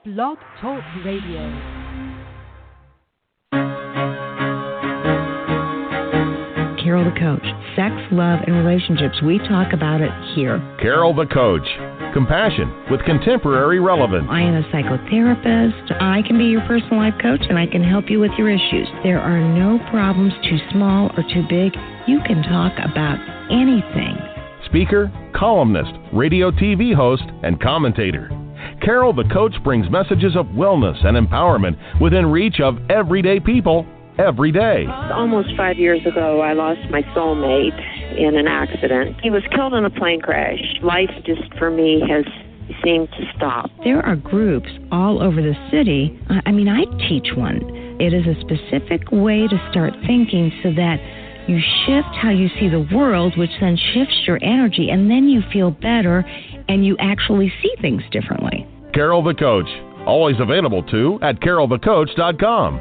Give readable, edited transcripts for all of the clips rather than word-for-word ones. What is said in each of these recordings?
Blog Talk Radio. Carol the Coach. Sex, love, and relationships. We talk about it here. Carol the Coach. Compassion with contemporary relevance. I am a psychotherapist. I can be your personal life coach, and I can help you with your issues. There are no problems too small or too big. You can talk about anything. Speaker, columnist, radio TV host, and commentator. Carol the Coach brings messages of wellness and empowerment within reach of everyday people every day. Almost 5 years ago, I lost my soulmate in an accident. He was killed in a plane crash. Life just, for me, has seemed to stop. There are groups all over the city. I teach one. It is a specific way to start thinking so that you shift how you see the world, which then shifts your energy, and then you feel better and you actually see things differently. Carol the Coach. Always available, too, at carolthecoach.com.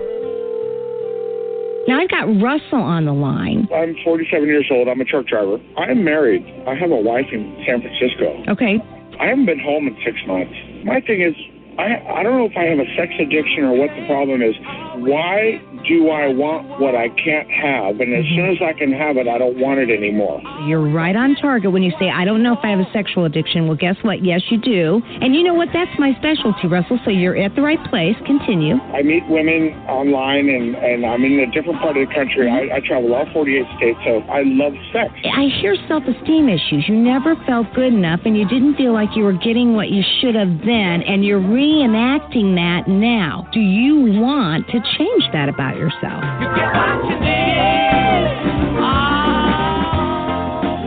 Now, I've got Russell on the line. I'm 47 years old. I'm a truck driver. I am married. I have a wife in San Francisco. Okay. I haven't been home in 6 months. My thing is, I don't know if I have a sex addiction or what the problem is. Why do I want what I can't have? And as soon as I can have it, I don't want it anymore. You're right on target when you say, I don't know if I have a sexual addiction. Well, guess what? Yes, you do. And you know what? That's my specialty, Russell, so you're at the right place. Continue. I meet women online, and I'm in a different part of the country. I travel all 48 states, so I love sex. I hear self-esteem issues. You never felt good enough, and you didn't feel like you were getting what you should have then, and you're reenacting that now. Do you want to change that about yourself? You get what you need.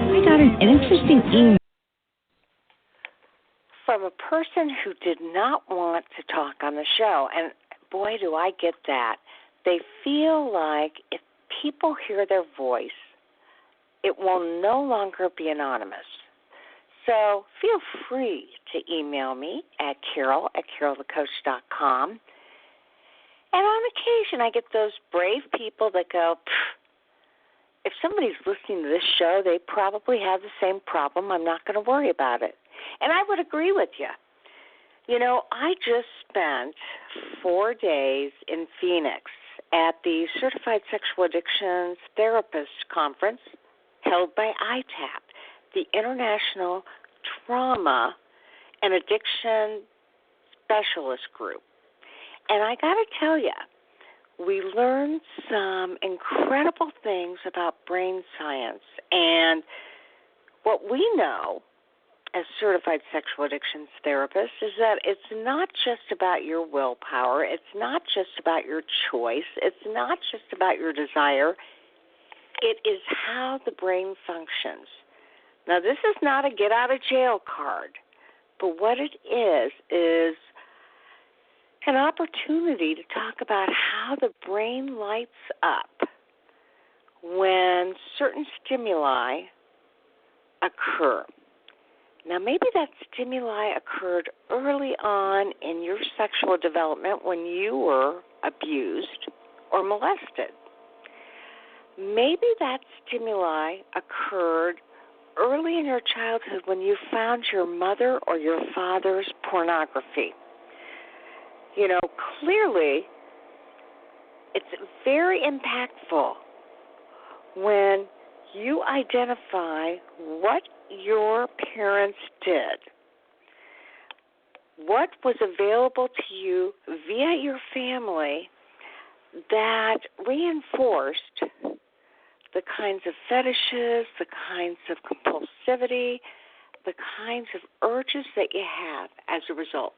I got an interesting email from a person who did not want to talk on the show, and boy, do I get that. They feel like if people hear their voice, it will no longer be anonymous. So feel free to email me at carol@carolthecoach.com. And on occasion, I get those brave people that go, if somebody's listening to this show, they probably have the same problem. I'm not going to worry about it. And I would agree with you. You know, I just spent 4 days in Phoenix at the Certified Sexual Addictions Therapist Conference held by ITAP, the International Trauma and Addiction Specialist Group. And I got to tell you, we learned some incredible things about brain science. And what we know as certified sexual addictions therapists is that it's not just about your willpower. It's not just about your choice. It's not just about your desire. It is how the brain functions. Now, this is not a get-out-of-jail card, but what it is an opportunity to talk about how the brain lights up when certain stimuli occur. Now, maybe that stimuli occurred early on in your sexual development when you were abused or molested. Maybe that stimuli occurred early in your childhood when you found your mother or your father's pornography. You know, clearly, it's very impactful when you identify what your parents did, what was available to you via your family that reinforced the kinds of fetishes, the kinds of compulsivity, the kinds of urges that you have as a result.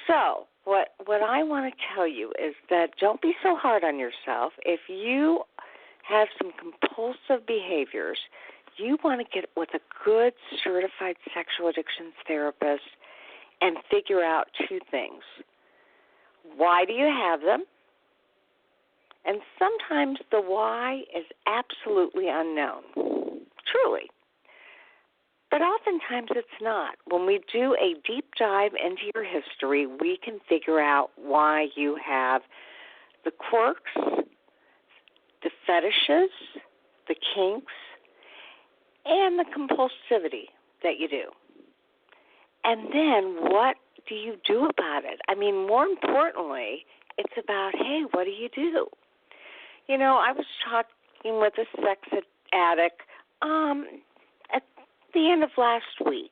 So what I want to tell you is that don't be so hard on yourself. If you have some compulsive behaviors, you want to get with a good certified sexual addictions therapist and figure out two things. Why do you have them? And sometimes the why is absolutely unknown, truly. But oftentimes it's not. When we do a deep dive into your history, we can figure out why you have the quirks, the fetishes, the kinks, and the compulsivity that you do. And then what do you do about it? I mean, more importantly, it's about, hey, what do you do? You know, I was talking with a sex addict at the end of last week,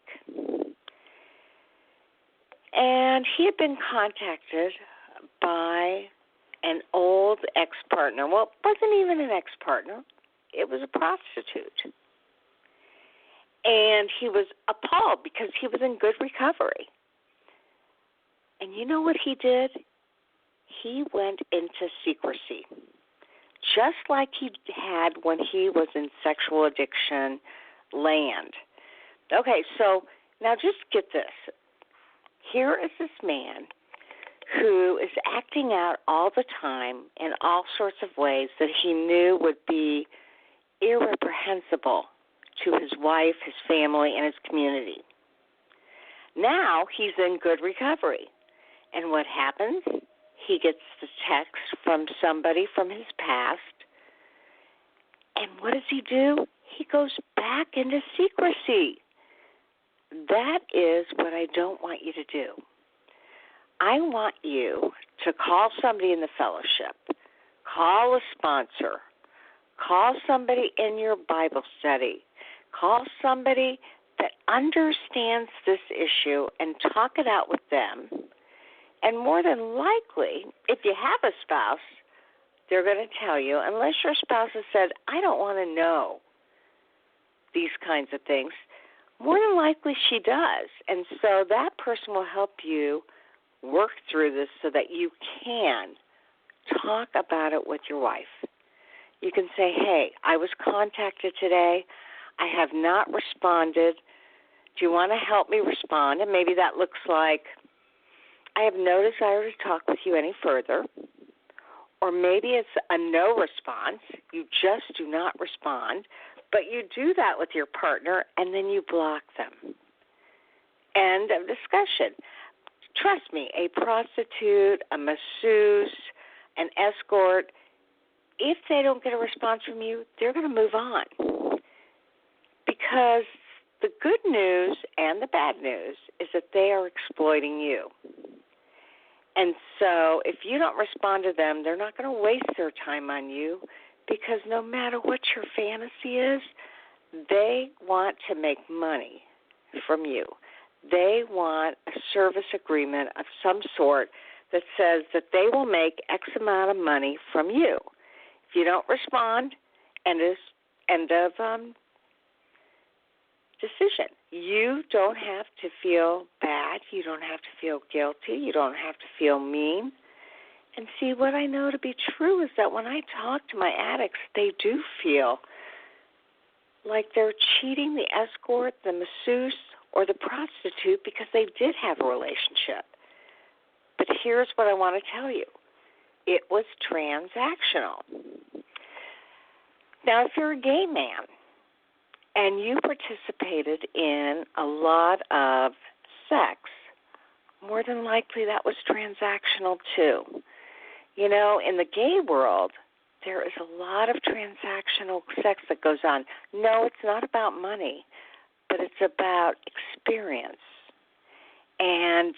and he had been contacted by an old ex-partner. Well, it wasn't even an ex-partner. It was a prostitute. And he was appalled because he was in good recovery. And you know what he did? He went into secrecy, just like he had when he was in sexual addiction land. Okay, so now just get this. Here is this man who is acting out all the time in all sorts of ways that he knew would be irreprehensible to his wife, his family, and his community. Now he's in good recovery. And what happens? He gets the text from somebody from his past. And what does he do? He goes back into secrecy. That is what I don't want you to do. I want you to call somebody in the fellowship, call a sponsor, call somebody in your Bible study, call somebody that understands this issue and talk it out with them. And more than likely, if you have a spouse, they're going to tell you, unless your spouse has said, I don't want to know these kinds of things, more than likely she does. And so that person will help you work through this so that you can talk about it with your wife. You can say, hey, I was contacted today. I have not responded. Do you want to help me respond? And maybe that looks like, I have no desire to talk with you any further. Or maybe it's a no response. You just do not respond. But you do that with your partner, and then you block them. End of discussion. Trust me, a prostitute, a masseuse, an escort, if they don't get a response from you, they're going to move on. Because the good news and the bad news is that they are exploiting you. And so if you don't respond to them, they're not going to waste their time on you, because no matter what your fantasy is, they want to make money from you. They want a service agreement of some sort that says that they will make X amount of money from you. If you don't respond, end of decision. You don't have to feel bad. You don't have to feel guilty. You don't have to feel mean. And see, what I know to be true is that when I talk to my addicts, they do feel like they're cheating the escort, the masseuse, or the prostitute because they did have a relationship. But here's what I want to tell you. It was transactional. Now, if you're a gay man and you participated in a lot of sex, more than likely that was transactional too. You know, in the gay world, there is a lot of transactional sex that goes on. No, it's not about money, but it's about experience. And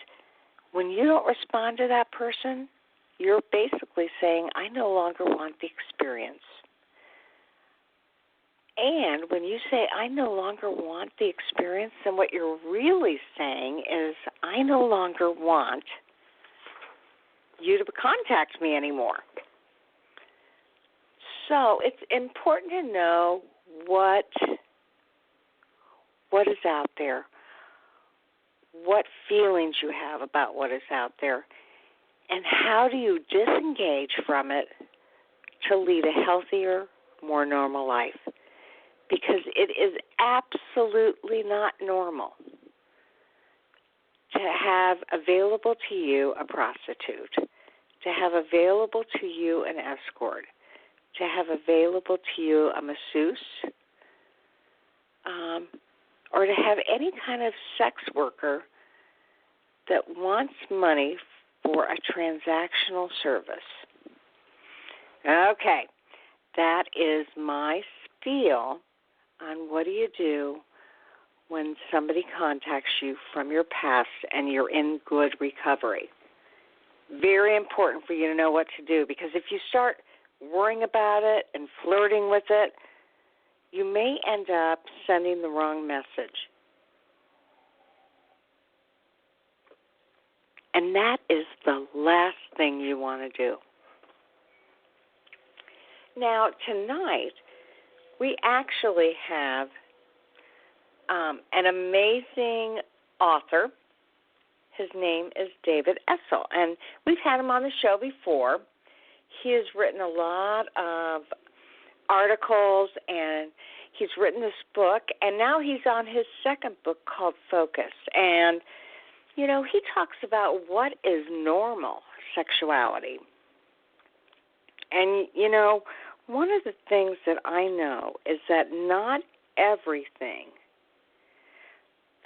when you don't respond to that person, you're basically saying, I no longer want the experience. And when you say, I no longer want the experience, then what you're really saying is, I no longer want you to contact me anymore. So it's important to know what is out there, what feelings you have about what is out there, and how do you disengage from it to lead a healthier, more normal life. Because it is absolutely not normal to have available to you a prostitute, to have available to you an escort, to have available to you a masseuse, or to have any kind of sex worker that wants money for a transactional service. Okay, that is my spiel on what do you do when somebody contacts you from your past and you're in good recovery. Very important for you to know what to do, because if you start worrying about it and flirting with it, you may end up sending the wrong message. And that is the last thing you want to do. Now, tonight, we actually have an amazing author. His name is David Essel, and we've had him on the show before. He has written a lot of articles, and he's written this book, and now he's on his second book called Focus. And, you know, he talks about what is normal sexuality. And, you know, one of the things that I know is that not everything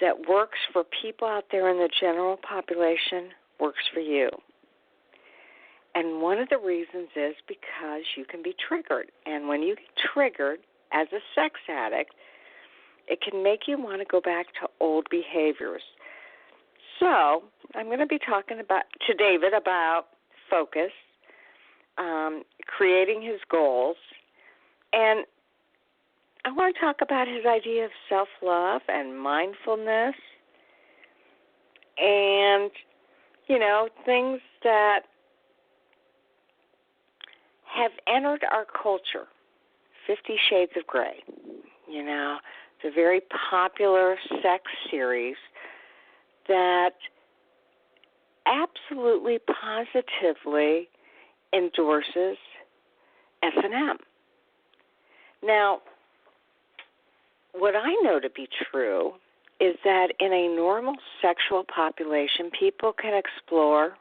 that works for people out there in the general population works for you. And one of the reasons is because you can be triggered. And when you get triggered as a sex addict, it can make you want to go back to old behaviors. So I'm going to be talking to David about focus, creating his goals, and I want to talk about his idea of self-love and mindfulness and, you know, things that have entered our culture. 50 Shades of Grey, you know, the very popular sex series that absolutely positively endorses S&M. Now, what I know to be true is that in a normal sexual population, people can explore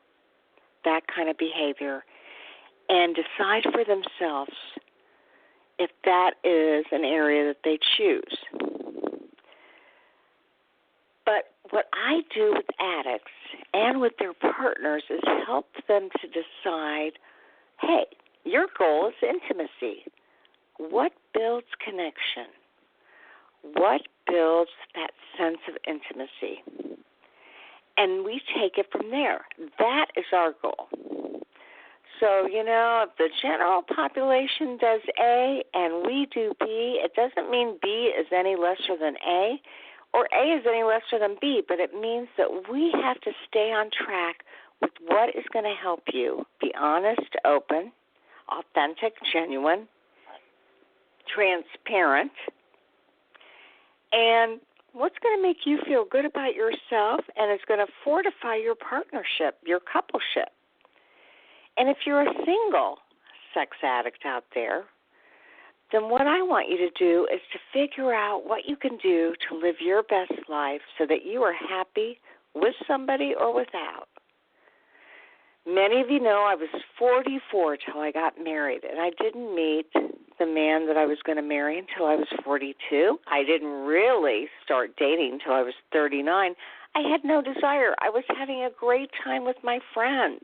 that kind of behavior and decide for themselves if that is an area that they choose. But what I do with addicts and with their partners is help them to decide, hey, your goal is intimacy. What builds connection? What builds that sense of intimacy? And we take it from there. That is our goal. So, you know, if the general population does A and we do B, it doesn't mean B is any lesser than A or A is any lesser than B, but it means that we have to stay on track with what is going to help you be honest, open, authentic, genuine, transparent, and what's going to make you feel good about yourself and is going to fortify your partnership, your coupleship. And if you're a single sex addict out there, then what I want you to do is to figure out what you can do to live your best life so that you are happy with somebody or without. Many of you know I was 44 till I got married, and I didn't meet the man that I was going to marry until I was 42. I didn't really start dating until I was 39. I had no desire. I was having a great time with my friends.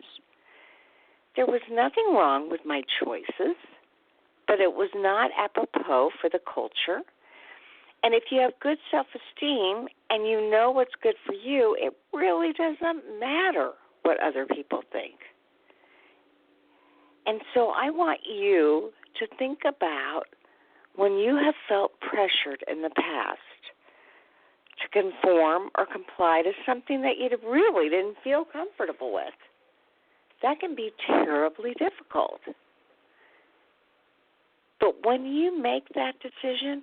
There was nothing wrong with my choices, but it was not apropos for the culture. And if you have good self-esteem and you know what's good for you, it really doesn't matter what other people think. And so I want you to think about when you have felt pressured in the past to conform or comply to something that you really didn't feel comfortable with. That can be terribly difficult. But when you make that decision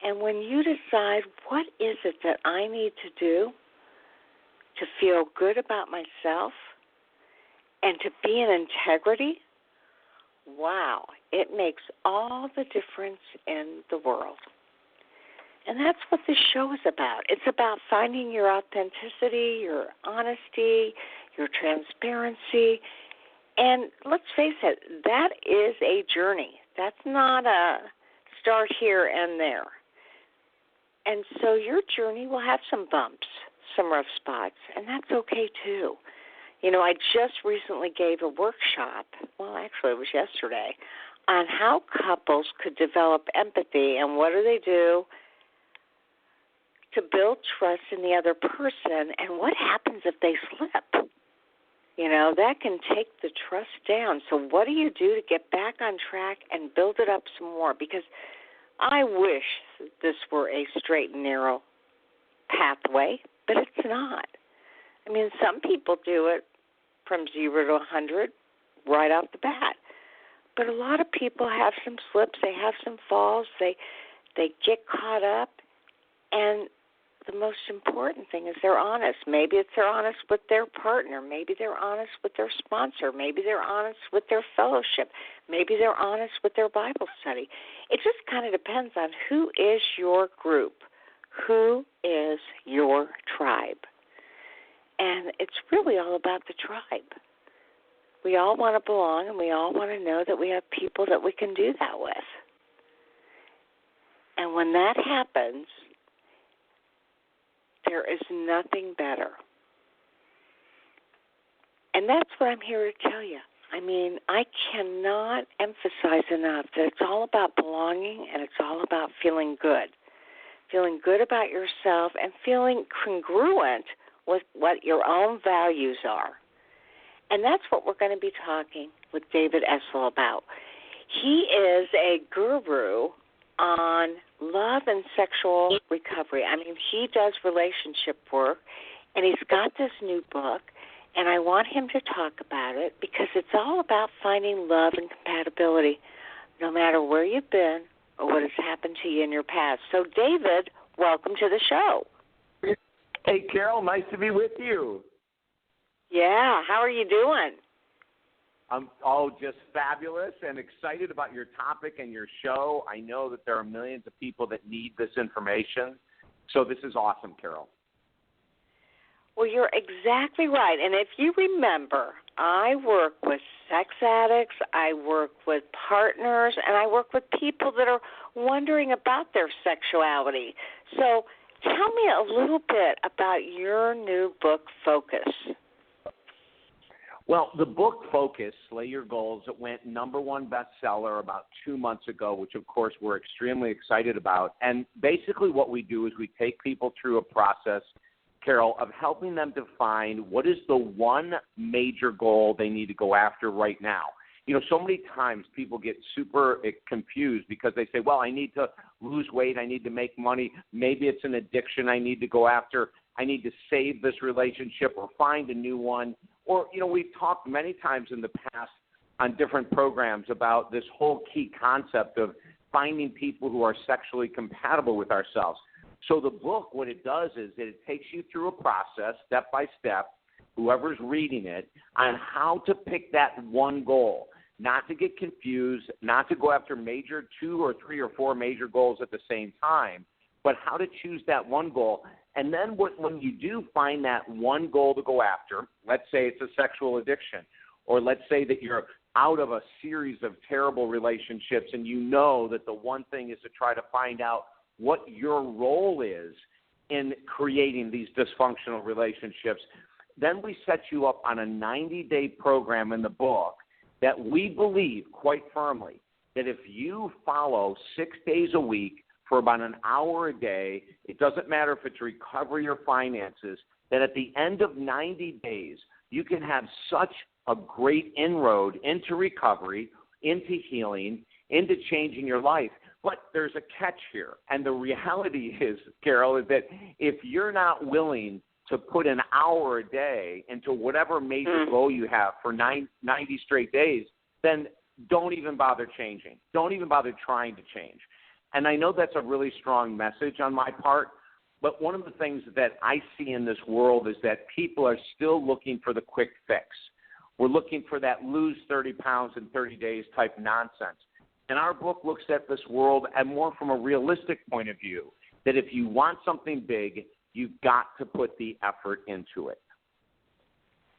and when you decide what is it that I need to do to feel good about myself and to be in integrity, wow, it makes all the difference in the world. And that's what this show is about. It's about finding your authenticity, your honesty, your transparency. And let's face it, that is a journey. That's not a start here and there. And so your journey will have some bumps, some rough spots, and that's okay too. You know, I just recently gave a workshop, well, actually it was yesterday, on how couples could develop empathy and what do they do to build trust in the other person. And what happens if they slip? You know, that can take the trust down. So what do you do to get back on track and build it up some more? Because I wish this were a straight and narrow pathway, but it's not. I mean, some people do it from 0 to 100 right off the bat. But a lot of people have some slips, they have some falls, they get caught up, and the most important thing is they're honest. Maybe it's they're honest with their partner. Maybe they're honest with their sponsor. Maybe they're honest with their fellowship. Maybe they're honest with their Bible study. It just kind of depends on who is your group, who is your tribe. And it's really all about the tribe. We all want to belong, and we all want to know that we have people that we can do that with. And when that happens, there is nothing better. And that's what I'm here to tell you. I mean, I cannot emphasize enough that it's all about belonging and it's all about feeling good. Feeling good about yourself and feeling congruent with what your own values are. And that's what we're going to be talking with David Essel about. He is a guru on love and sexual recovery. I mean, he does relationship work, and he's got this new book, and I want him to talk about it because it's all about finding love and compatibility, no matter where you've been or what has happened to you in your past. So, David, welcome to the show. Hey, Carol, nice to be with you. Yeah, how are you doing? I'm all just fabulous and excited about your topic and your show. I know that there are millions of people that need this information, so this is awesome, Carol. Well, you're exactly right. And if you remember, I work with sex addicts, I work with partners, and I work with people that are wondering about their sexuality. So tell me a little bit about your new book, Focus. Well, the book Focus, Slay Your Goals, it went #1 bestseller about 2 months ago, which, of course, we're extremely excited about. And basically what we do is we take people through a process, Carol, of helping them define what is the one major goal they need to go after right now. You know, so many times people get super confused because they say, well, I need to lose weight, I need to make money, maybe it's an addiction I need to go after, I need to save this relationship or find a new one. Or, you know, we've talked many times in the past on different programs about this whole key concept of finding people who are sexually compatible with ourselves. So the book, what it does is that it takes you through a process, step by step, whoever's reading it, on how to pick that one goal, not to get confused, not to go after major 2 or 3 or 4 major goals at the same time, but how to choose that one goal. And then when you do find that one goal to go after, let's say it's a sexual addiction, or let's say that you're out of a series of terrible relationships and you know that the one thing is to try to find out what your role is in creating these dysfunctional relationships, then we set you up on a 90-day program in the book that we believe quite firmly that if you follow 6 days a week, for about an hour a day, it doesn't matter if it's recovery or finances, that at the end of 90 days, you can have such a great inroad into recovery, into healing, into changing your life. But there's a catch here. And the reality is, Carol, is that if you're not willing to put an hour a day into whatever major goal you have for 90 straight days, then don't even bother changing. Don't even bother trying to change. And I know that's a really strong message on my part, but one of the things that I see in this world is that people are still looking for the quick fix. We're looking for that lose 30 pounds in 30 days type nonsense. And our book looks at this world and more from a realistic point of view, that if you want something big, you've got to put the effort into it.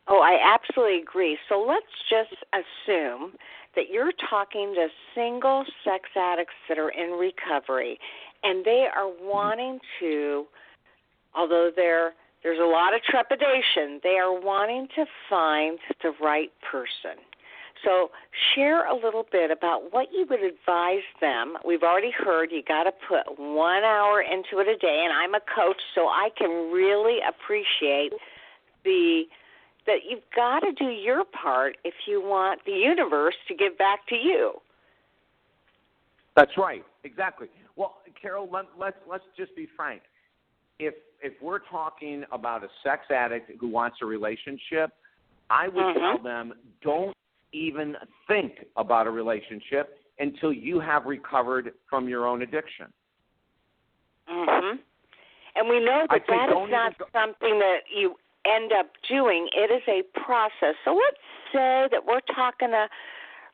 Oh, I absolutely agree. So let's just assume that you're talking to single sex addicts that are in recovery, and they are wanting to, although there's a lot of trepidation, they are wanting to find the right person. So share a little bit about what you would advise them. We've already heard you got to put 1 hour into it a day, and I'm a coach, so I can really appreciate that you've got to do your part if you want the universe to give back to you. That's right, exactly. Well, Carol, let's just be frank. If we're talking about a sex addict who wants a relationship, I would tell them, don't even think about a relationship until you have recovered from your own addiction. Mm-hmm. And we know that that is not something that you end up doing. It is a process. So let's say that we're talking to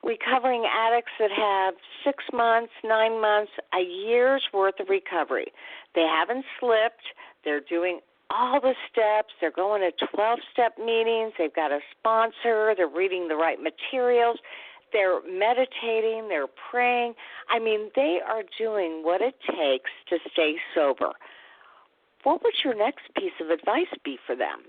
recovering addicts that have 6 months, 9 months, a year's worth of recovery. They haven't slipped. They're doing all the steps. They're going to 12-step meetings. They've got a sponsor. They're reading the right materials. They're meditating. They're praying. I mean, they are doing what it takes to stay sober. What would your next piece of advice be for them?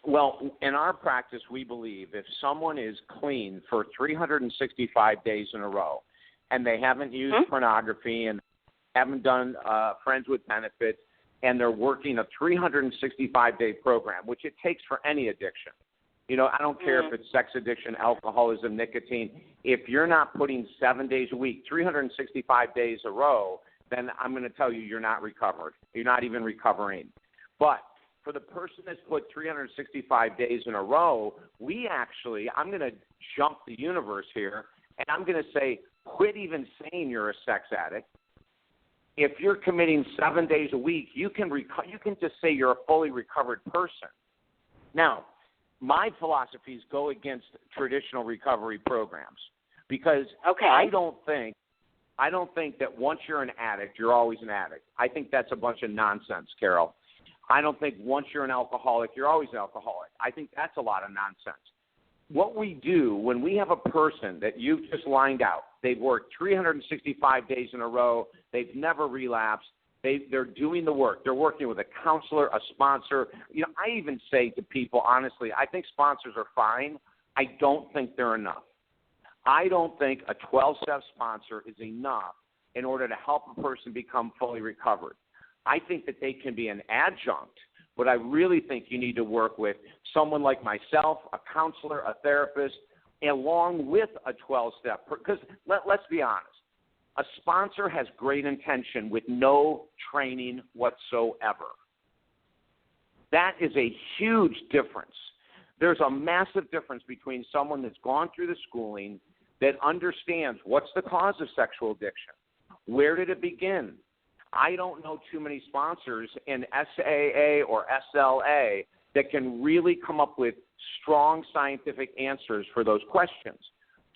Well, in our practice, we believe if someone is clean for 365 days in a row and they haven't used pornography and haven't done friends with benefits, and they're working a 365-day program, which it takes for any addiction. You know, I don't care if it's sex addiction, alcoholism, nicotine. If you're not putting 7 days a week, 365 days a row, then I'm going to tell you you're not recovered. You're not even recovering. But for the person that's put 365 days in a row, I'm going to jump the universe here, and I'm going to say, quit even saying you're a sex addict. If you're committing 7 days a week, you can just say you're a fully recovered person. Now, my philosophies go against traditional recovery programs because I don't think that once you're an addict, you're always an addict. I think that's a bunch of nonsense, Carol. I don't think once you're an alcoholic, you're always an alcoholic. I think that's a lot of nonsense. What we do when we have a person that you've just lined out, they've worked 365 days in a row, they've never relapsed, they're doing the work. They're working with a counselor, a sponsor. You know, I even say to people, honestly, I think sponsors are fine. I don't think they're enough. I don't think a 12-step sponsor is enough in order to help a person become fully recovered. I think that they can be an adjunct, but I really think you need to work with someone like myself, a counselor, a therapist, along with a 12-step. Because let's be honest, a sponsor has great intention with no training whatsoever. That is a huge difference. There's a massive difference between someone that's gone through the schooling, that understands what's the cause of sexual addiction, where did it begin. I don't know too many sponsors in SAA or SLA that can really come up with strong scientific answers for those questions.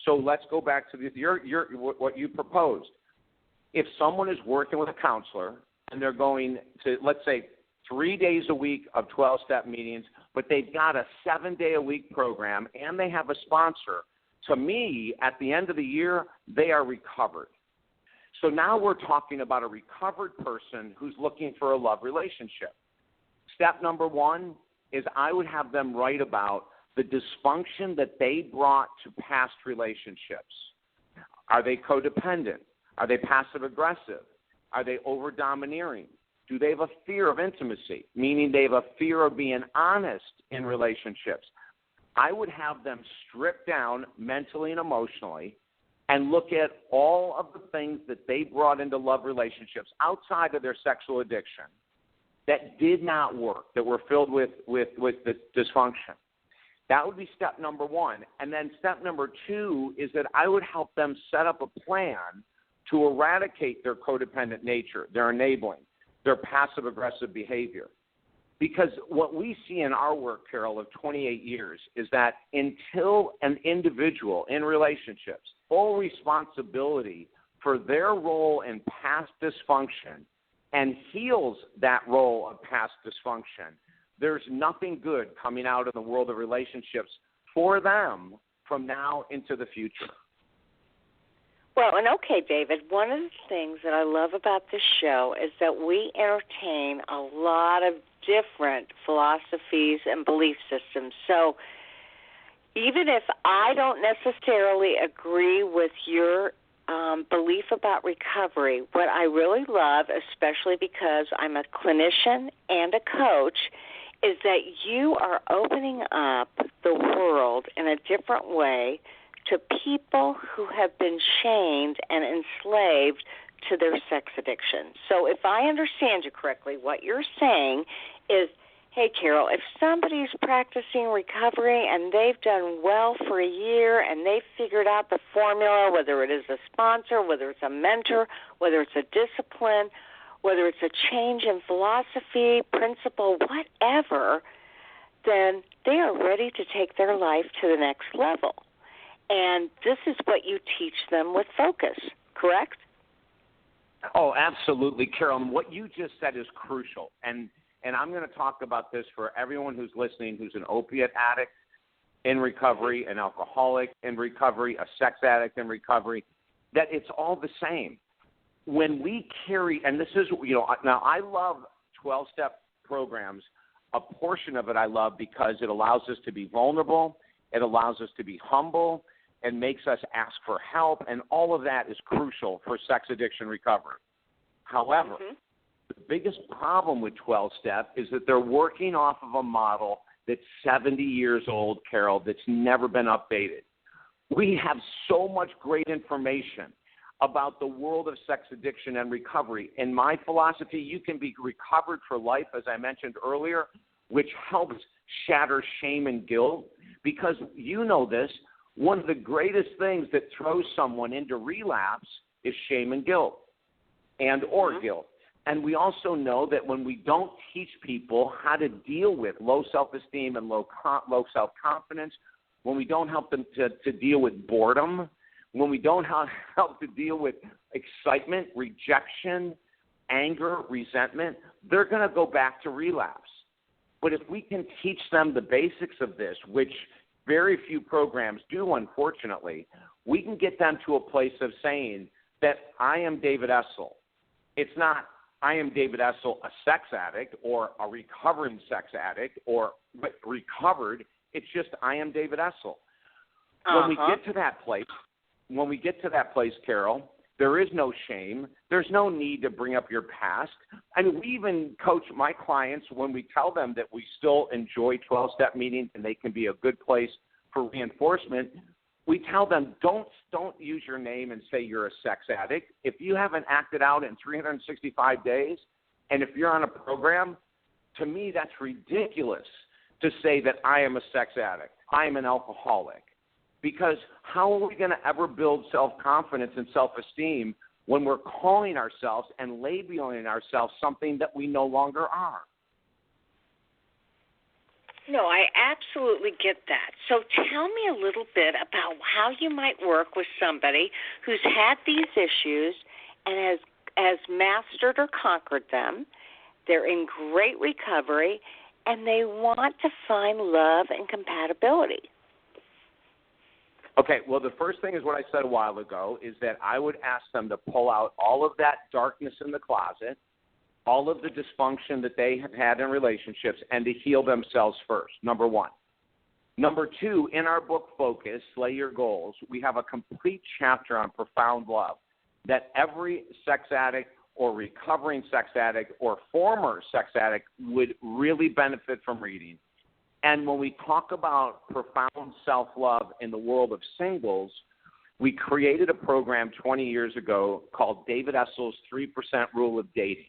So let's go back to what you proposed. If someone is working with a counselor and they're going to, let's say, 3 days a week of 12-step meetings, but they've got a 7-day-a-week program and they have a sponsor, to me, at the end of the year, they are recovered. So now we're talking about a recovered person who's looking for a love relationship. Step number one is I would have them write about the dysfunction that they brought to past relationships. Are they codependent? Are they passive-aggressive? Are they over-domineering? Do they have a fear of intimacy, meaning they have a fear of being honest in relationships? I would have them strip down mentally and emotionally and look at all of the things that they brought into love relationships outside of their sexual addiction that did not work, that were filled with dysfunction. That would be step number one. And then step number two is that I would help them set up a plan to eradicate their codependent nature, their enabling, their passive-aggressive behavior. Because what we see in our work, Carol, of 28 years is that until an individual in relationships full responsibility for their role in past dysfunction and heals that role of past dysfunction, there's nothing good coming out of the world of relationships for them from now into the future. Well, and okay, David, one of the things that I love about this show is that we entertain a lot of different philosophies and belief systems. So Even if I don't necessarily agree with your belief about recovery, what I really love, especially because I'm a clinician and a coach, is that you are opening up the world in a different way to people who have been shamed and enslaved to their sex addiction. So if I understand you correctly, what you're saying is, hey, Carol, if somebody's practicing recovery and they've done well for a year and they've figured out the formula, whether it is a sponsor, whether it's a mentor, whether it's a discipline, whether it's a change in philosophy, principle, whatever, then they are ready to take their life to the next level. And this is what you teach them with focus, correct? Oh, absolutely, Carol. And what you just said is crucial. And I'm going to talk about this for everyone who's listening who's an opiate addict in recovery, an alcoholic in recovery, a sex addict in recovery, that it's all the same. When we carry, and this is, now I love 12-step programs. A portion of it I love because it allows us to be vulnerable, it allows us to be humble, and makes us ask for help, and all of that is crucial for sex addiction recovery. However, the biggest problem with 12-step is that they're working off of a model that's 70 years old, Carol, that's never been updated. We have so much great information about the world of sex addiction and recovery. In my philosophy, you can be recovered for life, as I mentioned earlier, which helps shatter shame and guilt, because you know this, one of the greatest things that throws someone into relapse is shame and guilt or guilt. And we also know that when we don't teach people how to deal with low self-esteem and low self-confidence, when we don't help them to deal with boredom, when we don't help to deal with excitement, rejection, anger, resentment, they're going to go back to relapse. But if we can teach them the basics of this, which very few programs do, unfortunately, we can get them to a place of saying that I am David Essel. It's not I am David Essel, a sex addict or a recovering sex addict or recovered. It's just I am David Essel. When we get to that place, Carol, there is no shame. There's no need to bring up your past. I mean, we even coach my clients when we tell them that we still enjoy 12-step meetings and they can be a good place for reinforcement. We tell them, don't use your name and say you're a sex addict. If you haven't acted out in 365 days, and if you're on a program, to me that's ridiculous to say that I am a sex addict, I am an alcoholic. Because how are we going to ever build self-confidence and self-esteem when we're calling ourselves and labeling ourselves something that we no longer are? No, I absolutely get that. So tell me a little bit about how you might work with somebody who's had these issues and has mastered or conquered them. They're in great recovery, and they want to find love and compatibility. Okay, well, the first thing is what I said a while ago, is that I would ask them to pull out all of that darkness in the closet, all of the dysfunction that they have had in relationships, and to heal themselves first, number one. Number two, in our book, Focus, Slay Your Goals, we have a complete chapter on profound love that every sex addict or recovering sex addict or former sex addict would really benefit from reading. And when we talk about profound self-love in the world of singles, we created a program 20 years ago called David Essel's 3% Rule of Dating.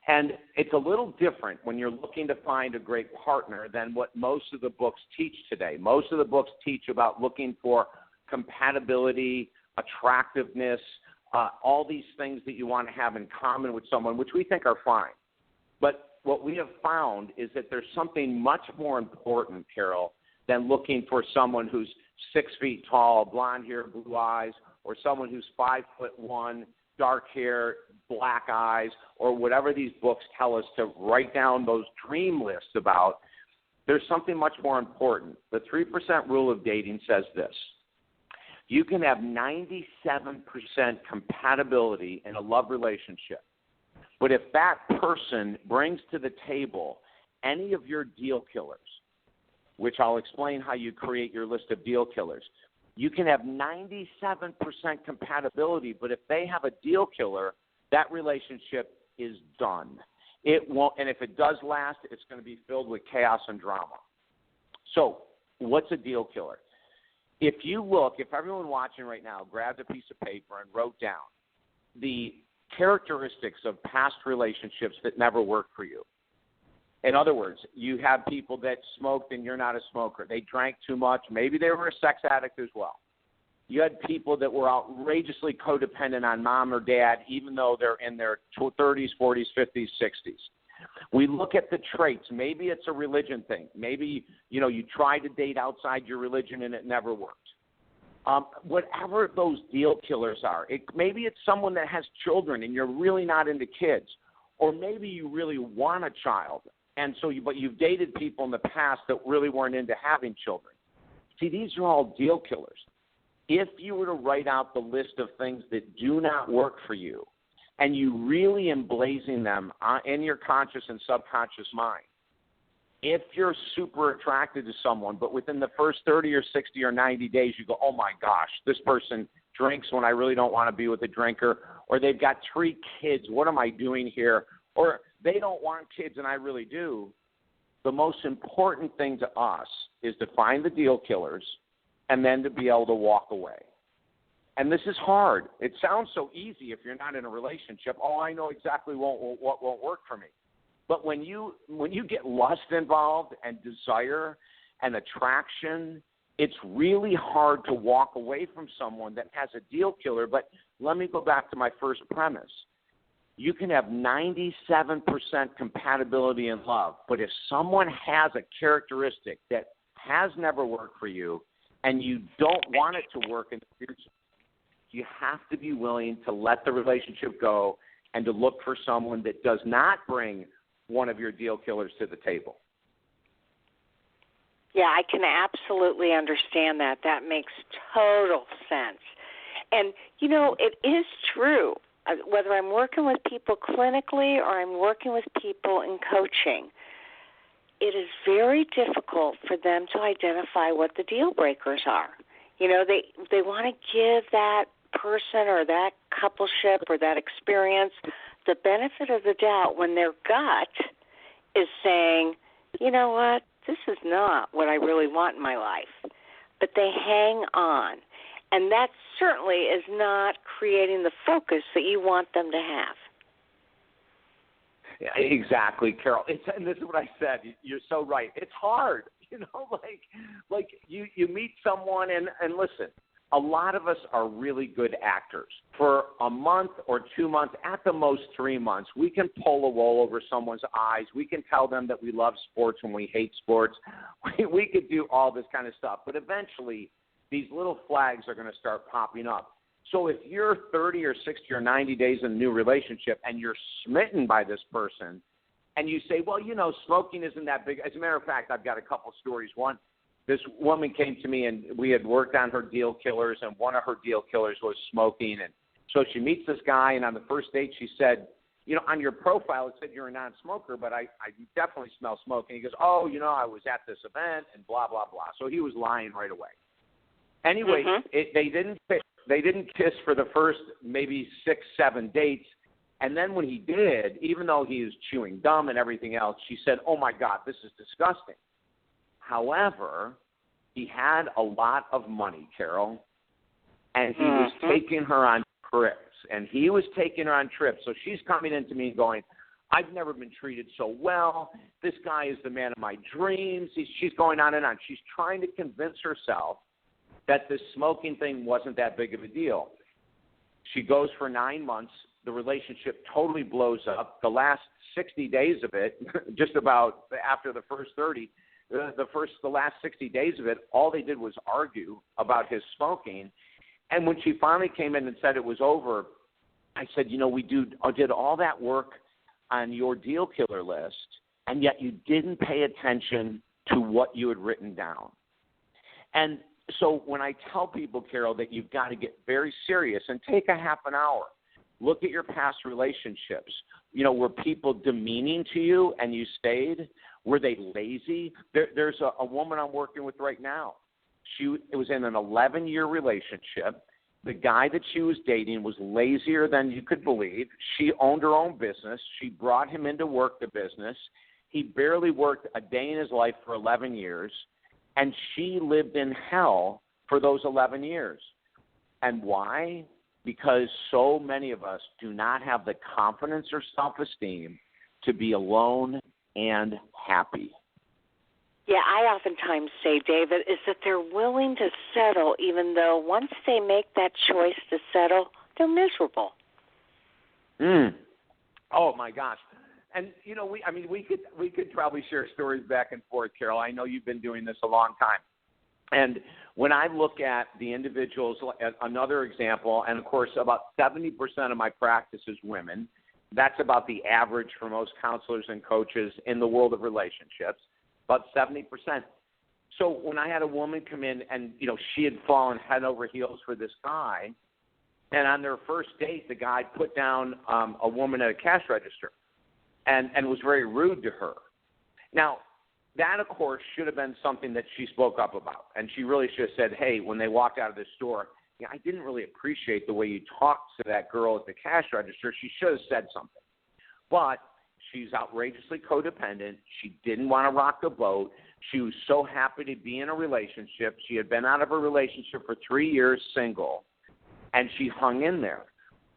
And it's a little different when you're looking to find a great partner than what most of the books teach today. Most of the books teach about looking for compatibility, attractiveness, all these things that you want to have in common with someone, which we think are fine. But what we have found is that there's something much more important, Carol, than looking for someone who's 6 feet tall, blonde hair, blue eyes, or someone who's 5'1", dark hair, black eyes, or whatever these books tell us to write down those dream lists about. There's something much more important. The 3% rule of dating says this: you can have 97% compatibility in a love relationship. But if that person brings to the table any of your deal killers, which I'll explain how you create your list of deal killers. You can have 97% compatibility, but if they have a deal killer, that relationship is done. It won't, and if it does last, it's going to be filled with chaos and drama. So, what's a deal killer? If everyone watching right now grabbed a piece of paper and wrote down the characteristics of past relationships that never worked for you. In other words, you have people that smoked and you're not a smoker. They drank too much. Maybe they were a sex addict as well. You had people that were outrageously codependent on mom or dad, even though they're in their 30s, 40s, 50s, 60s. We look at the traits. Maybe it's a religion thing. Maybe, you tried to date outside your religion and it never worked. Whatever those deal killers are, maybe it's someone that has children and you're really not into kids. Or maybe you really want a child, but you've dated people in the past that really weren't into having children. See, these are all deal killers. If you were to write out the list of things that do not work for you, and you really emblazing them in your conscious and subconscious mind, if you're super attracted to someone, but within the first 30 or 60 or 90 days, you go, oh, my gosh, this person drinks when I really don't want to be with a drinker, or they've got 3 kids, what am I doing here? Or they don't want kids and I really do. The most important thing to us is to find the deal killers and then to be able to walk away. And this is hard. It sounds so easy if you're not in a relationship. Oh, I know exactly what won't work for me. But when you get lust involved and desire and attraction, it's really hard to walk away from someone that has a deal killer. But let me go back to my first premise. You can have 97% compatibility in love, but if someone has a characteristic that has never worked for you and you don't want it to work in the future, you have to be willing to let the relationship go and to look for someone that does not bring one of your deal killers to the table. Yeah, I can absolutely understand that. That makes total sense. And, it is true. Whether I'm working with people clinically or I'm working with people in coaching, it is very difficult for them to identify what the deal breakers are. They want to give that person or that coupleship or that experience the benefit of the doubt when their gut is saying, you know what, this is not what I really want in my life. But they hang on. And that certainly is not creating the focus that you want them to have. Yeah, exactly, Carol. And this is what I said. You're so right. It's hard. Like you meet someone and listen, a lot of us are really good actors. For a month or 2 months, at the most 3 months, we can pull a wool over someone's eyes. We can tell them that we love sports when we hate sports. We could do all this kind of stuff. But eventually, these little flags are going to start popping up. So if you're 30 or 60 or 90 days in a new relationship and you're smitten by this person and you say, well, smoking isn't that big. As a matter of fact, I've got a couple stories. One, this woman came to me and we had worked on her deal killers, and one of her deal killers was smoking. And so she meets this guy, and on the first date she said, on your profile it said you're a non-smoker, but I definitely smell smoke. And he goes, oh, I was at this event and blah, blah, blah. So he was lying right away. Anyway, they didn't kiss for the first maybe 6-7 dates, and then when he did, even though he was chewing gum and everything else, she said, "Oh my God, this is disgusting." However, he had a lot of money, Carol, and he was taking her on trips. So she's coming into me going, "I've never been treated so well. This guy is the man of my dreams." She's going on and on. She's trying to convince herself that this smoking thing wasn't that big of a deal. She goes for 9 months. The relationship totally blows up. The last 60 days of it, just about after the first 30, the last 60 days of it, all they did was argue about his smoking. And when she finally came in and said it was over, I said, we did all that work on your deal killer list, and yet you didn't pay attention to what you had written down. And so when I tell people, Carol, that you've got to get very serious and take a half an hour, look at your past relationships. Were people demeaning to you and you stayed? Were they lazy? There's a woman I'm working with right now. It was in an 11-year relationship. The guy that she was dating was lazier than you could believe. She owned her own business. She brought him into work the business. He barely worked a day in his life for 11 years, and she lived in hell for those 11 years. And why? Because so many of us do not have the confidence or self-esteem to be alone and happy. Yeah, I oftentimes say, David, is that they're willing to settle even though once they make that choice to settle, they're miserable. Oh, my gosh. And, we could probably share stories back and forth, Carol. I know you've been doing this a long time. And when I look at the individuals, another example, and, of course, about 70% of my practice is women. That's about the average for most counselors and coaches in the world of relationships, about 70%. So when I had a woman come in and, she had fallen head over heels for this guy, and on their first date, the guy put down a woman at a cash register and was very rude to her. Now, that, of course, should have been something that she spoke up about, and she really should have said, hey, when they walked out of the store, I didn't really appreciate the way you talked to that girl at the cash register. She should have said something. But she's outrageously codependent. She didn't want to rock the boat. She was so happy to be in a relationship. She had been out of a relationship for 3 years single, and she hung in there.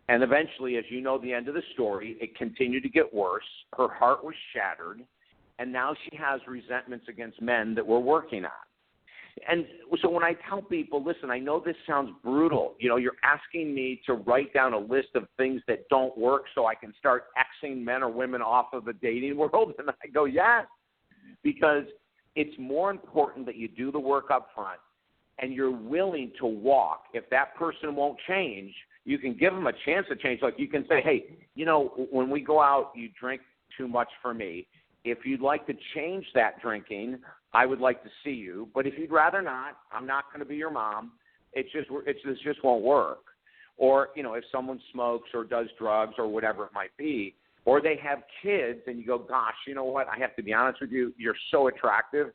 And eventually, as you know the end of the story, it continued to get worse. Her heart was shattered, and now she has resentments against men that we're working on. And so when I tell people, listen, I know this sounds brutal. You're asking me to write down a list of things that don't work so I can start Xing men or women off of the dating world. And I go, yes, because it's more important that you do the work up front and you're willing to walk. If that person won't change, you can give them a chance to change. Like you can say, hey, when we go out, you drink too much for me. If you'd like to change that drinking, I would like to see you. But if you'd rather not, I'm not going to be your mom. It just won't work. Or, if someone smokes or does drugs or whatever it might be, or they have kids and you go, gosh, you know what? I have to be honest with you. You're so attractive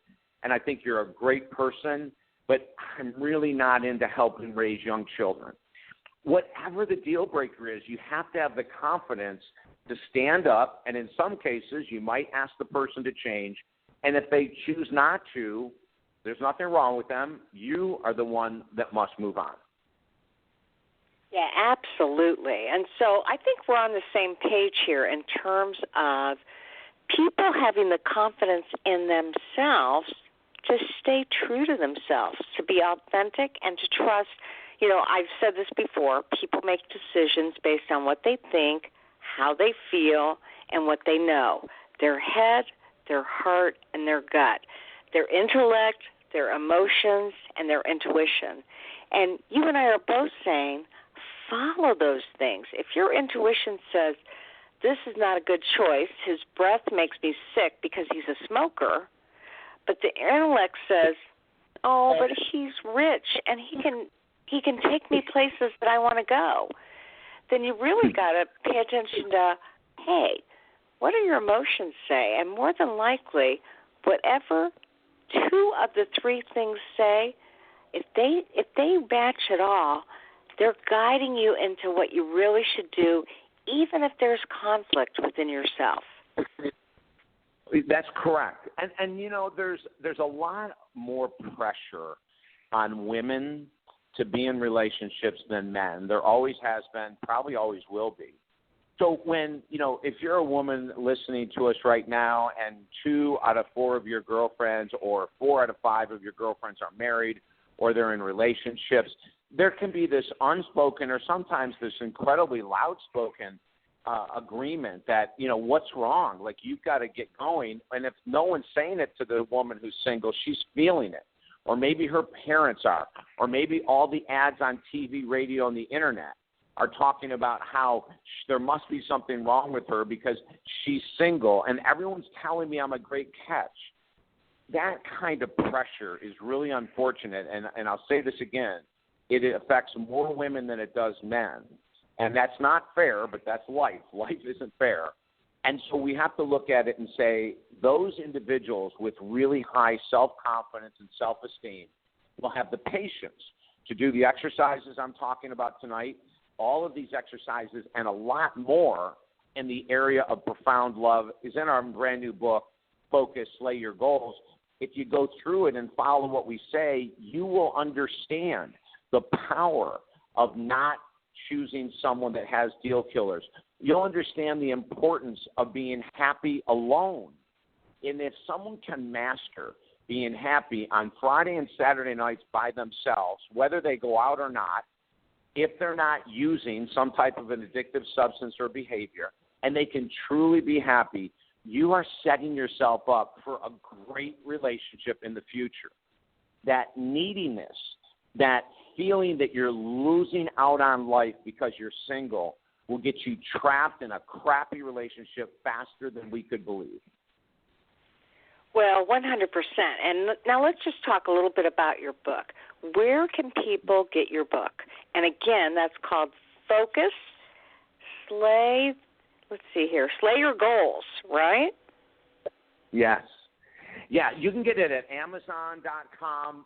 and I think you're a great person, but I'm really not into helping raise young children. Whatever the deal breaker is, you have to have the confidence to stand up, and in some cases, you might ask the person to change, and if they choose not to, there's nothing wrong with them. You are the one that must move on. Yeah, absolutely. And so I think we're on the same page here in terms of people having the confidence in themselves to stay true to themselves, to be authentic and to trust. I've said this before, people make decisions based on what they think, how they feel, and what they know. Their head, their heart, and their gut. Their intellect, their emotions, and their intuition. And you and I are both saying, follow those things. If your intuition says, this is not a good choice, his breath makes me sick because he's a smoker, but the intellect says, oh, but he's rich and he can take me places that I want to go, then you really got to pay attention to, hey, what do your emotions say? And more than likely, whatever two of the three things say, if they match at all, they're guiding you into what you really should do, even if there's conflict within yourself. That's correct. And there's a lot more pressure on women to be in relationships than men. There always has been, probably always will be. So when, if you're a woman listening to us right now and 2 out of 4 of your girlfriends or 4 out of 5 of your girlfriends are married or they're in relationships, there can be this unspoken or sometimes this incredibly loud-spoken agreement that, what's wrong? Like, you've got to get going. And if no one's saying it to the woman who's single, she's feeling it. Or maybe her parents are. Or maybe all the ads on TV, radio, and the Internet are talking about how there must be something wrong with her because she's single, and everyone's telling me I'm a great catch. That kind of pressure is really unfortunate, and I'll say this again, it affects more women than it does men. And that's not fair, but that's life. Life isn't fair. And so we have to look at it and say those individuals with really high self-confidence and self-esteem will have the patience to do the exercises I'm talking about tonight, all of these exercises and a lot more in the area of profound love is in our brand new book, Focus, Slay Your Goals. If you go through it and follow what we say, you will understand the power of not choosing someone that has deal killers. You'll understand the importance of being happy alone. And if someone can master being happy on Friday and Saturday nights by themselves, whether they go out or not, if they're not using some type of an addictive substance or behavior, and they can truly be happy, you are setting yourself up for a great relationship in the future. That neediness, that feeling that you're losing out on life because you're single will get you trapped in a crappy relationship faster than we could believe. Well, 100%. And now let's just talk a little bit about your book. Where can people get your book? And again, that's called Focus, Slay Your Goals, right? Yes. Yeah, you can get it at Amazon.com,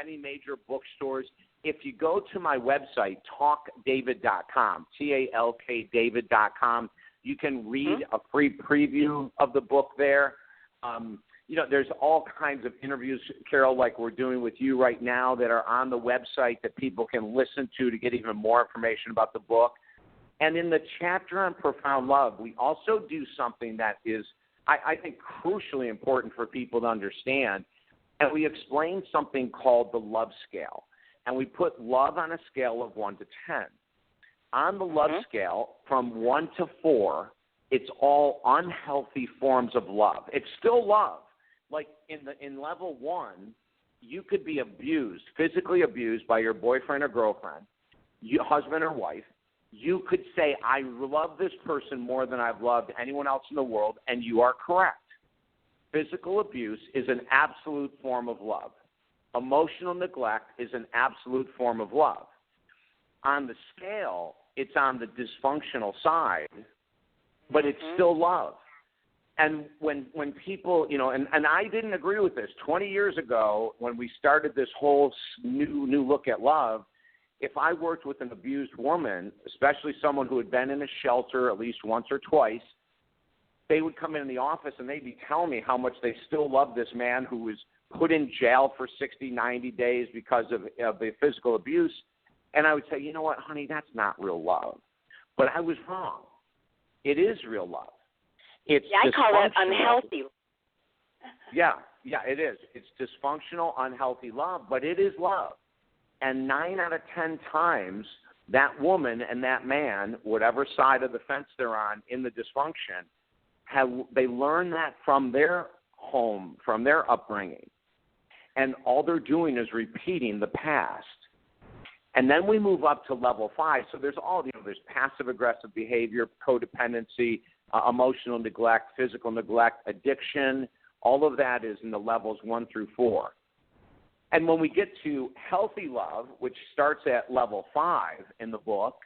any major bookstores. If you go to my website, talkdavid.com, TALK David.com, you can read a free preview of the book there. There's all kinds of interviews, Carol, like we're doing with you right now that are on the website that people can listen to get even more information about the book. And in the chapter on profound love, we also do something that is, I think, crucially important for people to understand. And we explain something called the love scale. And we put love on a scale of 1 to 10. On the love scale, from 1 to 4, it's all unhealthy forms of love. It's still love. Like in level 1, you could be abused, physically abused by your boyfriend or girlfriend, husband or wife. You could say, I love this person more than I've loved anyone else in the world, and you are correct. Physical abuse is an absolute form of love. Emotional neglect is an absolute form of love. On the scale, it's on the dysfunctional side, but it's still love. And when people, and I didn't agree with this. 20 years ago, when we started this whole new look at love, if I worked with an abused woman, especially someone who had been in a shelter at least once or twice, they would come in the office and they'd be telling me how much they still love this man who was put in jail for 60, 90 days because of the physical abuse. And I would say, you know what, honey, that's not real love. But I was wrong. It is real love. It's I call that unhealthy. Yeah, it is. It's dysfunctional, unhealthy love, but it is love. And 9 out of 10 times, that woman and that man, whatever side of the fence they're on in the dysfunction, they learn that from their home, from their upbringing. And all they're doing is repeating the past. And then we move up to level 5. So there's there's passive-aggressive behavior, codependency, emotional neglect, physical neglect, addiction. All of that is in the levels 1 through 4. And when we get to healthy love, which starts at level 5 in the book,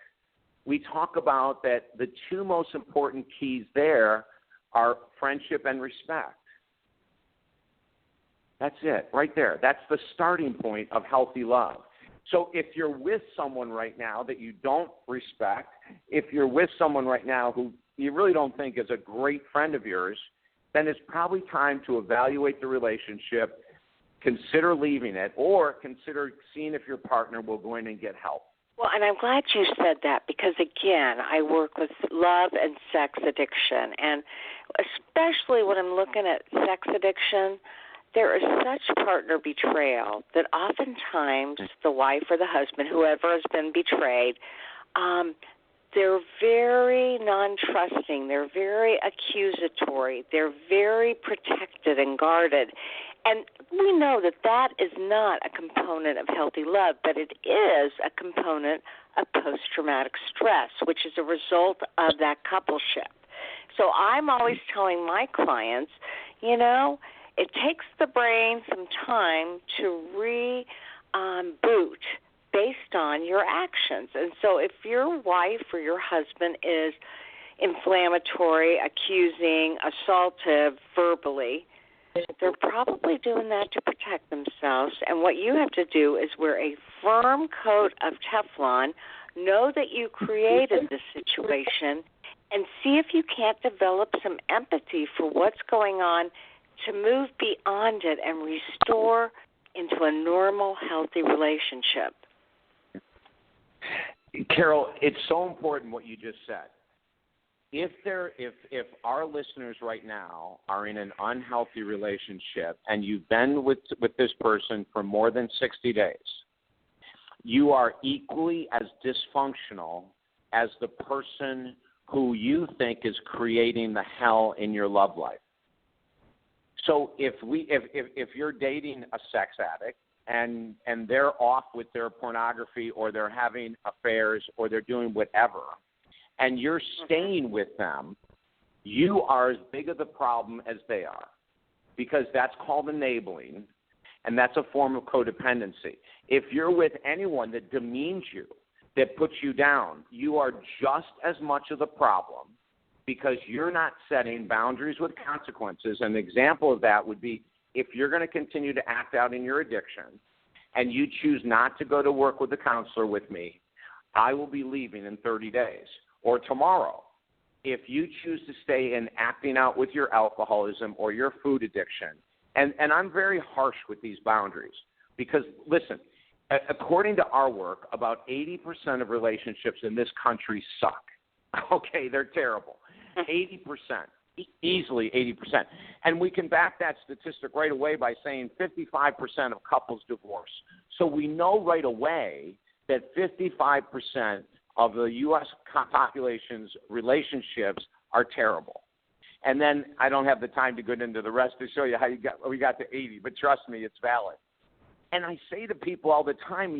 we talk about that the 2 most important keys there are friendship and respect. That's it, right there. That's the starting point of healthy love. So if you're with someone right now that you don't respect, if you're with someone right now who you really don't think is a great friend of yours, then it's probably time to evaluate the relationship, consider leaving it, or consider seeing if your partner will go in and get help. Well, and I'm glad you said that because, again, I work with love and sex addiction, and especially when I'm looking at sex addiction, there is such partner betrayal that oftentimes the wife or the husband, whoever has been betrayed, they're very non-trusting. They're very accusatory. They're very protected and guarded. And we know that that is not a component of healthy love, but it is a component of post-traumatic stress, which is a result of that coupleship. So I'm always telling my clients, it takes the brain some time to reboot based on your actions. And so if your wife or your husband is, inflammatory, accusing, assaultive verbally, they're probably doing that to protect themselves. And what you have to do is wear a firm coat of Teflon, know that you created this situation, and see if you can't develop some empathy for what's going on to move beyond it and restore into a normal, healthy relationship. Carol, it's so important what you just said. If our listeners right now are in an unhealthy relationship and you've been with this person for more than 60 days, you are equally as dysfunctional as the person who you think is creating the hell in your love life. So if you're dating a sex addict and they're off with their pornography or they're having affairs or they're doing whatever, and you're staying with them, you are as big of the problem as they are, because that's called enabling, and that's a form of codependency. If you're with anyone that demeans you, that puts you down, you are just as much of the problem, because you're not setting boundaries with consequences. An example of that would be if you're going to continue to act out in your addiction and you choose not to go to work with a counselor with me, I will be leaving in 30 days. Or tomorrow, if you choose to stay in acting out with your alcoholism or your food addiction, and I'm very harsh with these boundaries because, listen, according to our work, about 80% of relationships in this country suck. Okay, they're terrible. 80%, easily 80%. And we can back that statistic right away by saying 55% of couples divorce. So we know right away that 55% of the U.S. population's relationships are terrible. And then I don't have the time to go into the rest to show you how we got to 80, but trust me, it's valid. And I say to people all the time,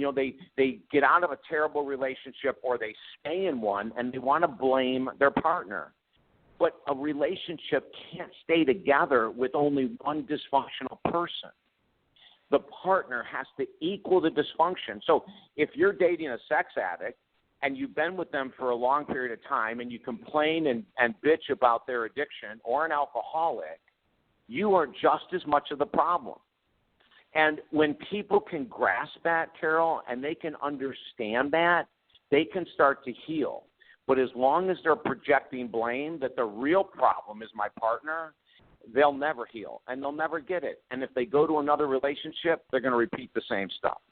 they get out of a terrible relationship or they stay in one and they want to blame their partner. But a relationship can't stay together with only one dysfunctional person. The partner has to equal the dysfunction. So if you're dating a sex addict and you've been with them for a long period of time and you complain and bitch about their addiction, or an alcoholic, you are just as much of the problem. And when people can grasp that, Carol, and they can understand that, they can start to heal. But as long as they're projecting blame that the real problem is my partner, they'll never heal and they'll never get it. And if they go to another relationship, they're going to repeat the same stuff.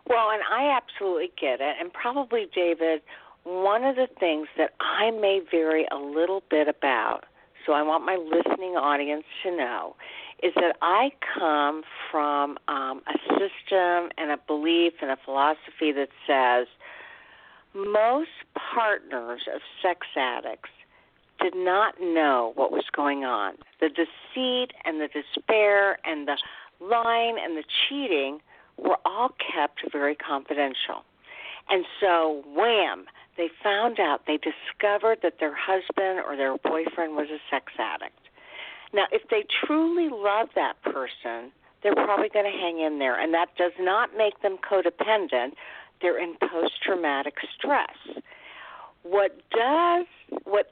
Well, and I absolutely get it. And probably, David, one of the things that I may vary a little bit about, so I want my listening audience to know, is that I come from a system and a belief and a philosophy that says most partners of sex addicts did not know what was going on. The deceit and the despair and the lying and the cheating were all kept very confidential. And so, wham, they found out, they discovered that their husband or their boyfriend was a sex addict. Now, if they truly love that person, they're probably going to hang in there, and that does not make them codependent. They're in post-traumatic stress. What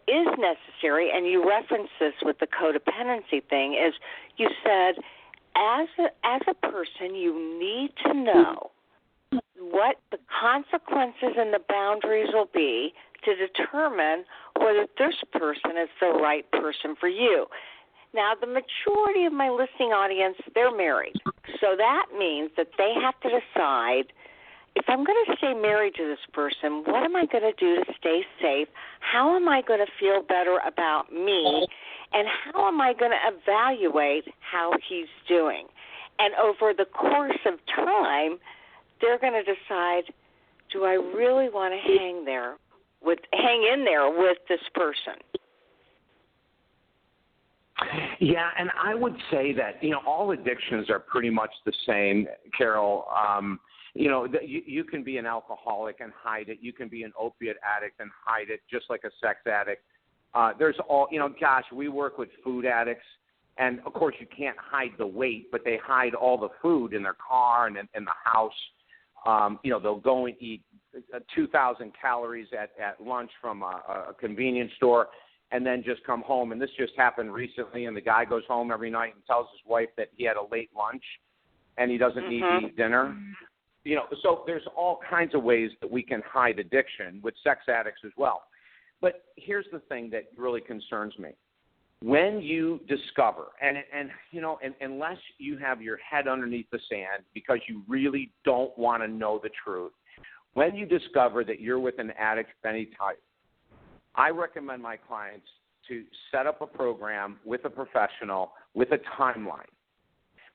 is necessary, and you referenced this with the codependency thing, is you said, as a person, you need to know what the consequences and the boundaries will be to determine whether this person is the right person for you. Now, the majority of my listening audience, they're married. So that means that they have to decide, if I'm going to stay married to this person, what am I going to do to stay safe? How am I going to feel better about me? And how am I going to evaluate how he's doing? And over the course of time, they're going to decide, do I really want to hang in there with this person? Yeah, and I would say that, all addictions are pretty much the same, Carol. You can be an alcoholic and hide it. You can be an opiate addict and hide it, just like a sex addict. We work with food addicts, and of course you can't hide the weight, but they hide all the food in their car and in the house. They'll go and eat 2,000 calories at lunch from a convenience store, and then just come home. And this just happened recently, and the guy goes home every night and tells his wife that he had a late lunch and he doesn't need to eat dinner. You know, so there's all kinds of ways that we can hide addiction with sex addicts as well. But here's the thing that really concerns me. When you discover, and you know, unless you have your head underneath the sand because you really don't want to know the truth, when you discover that you're with an addict of any type, I recommend my clients to set up a program with a professional with a timeline,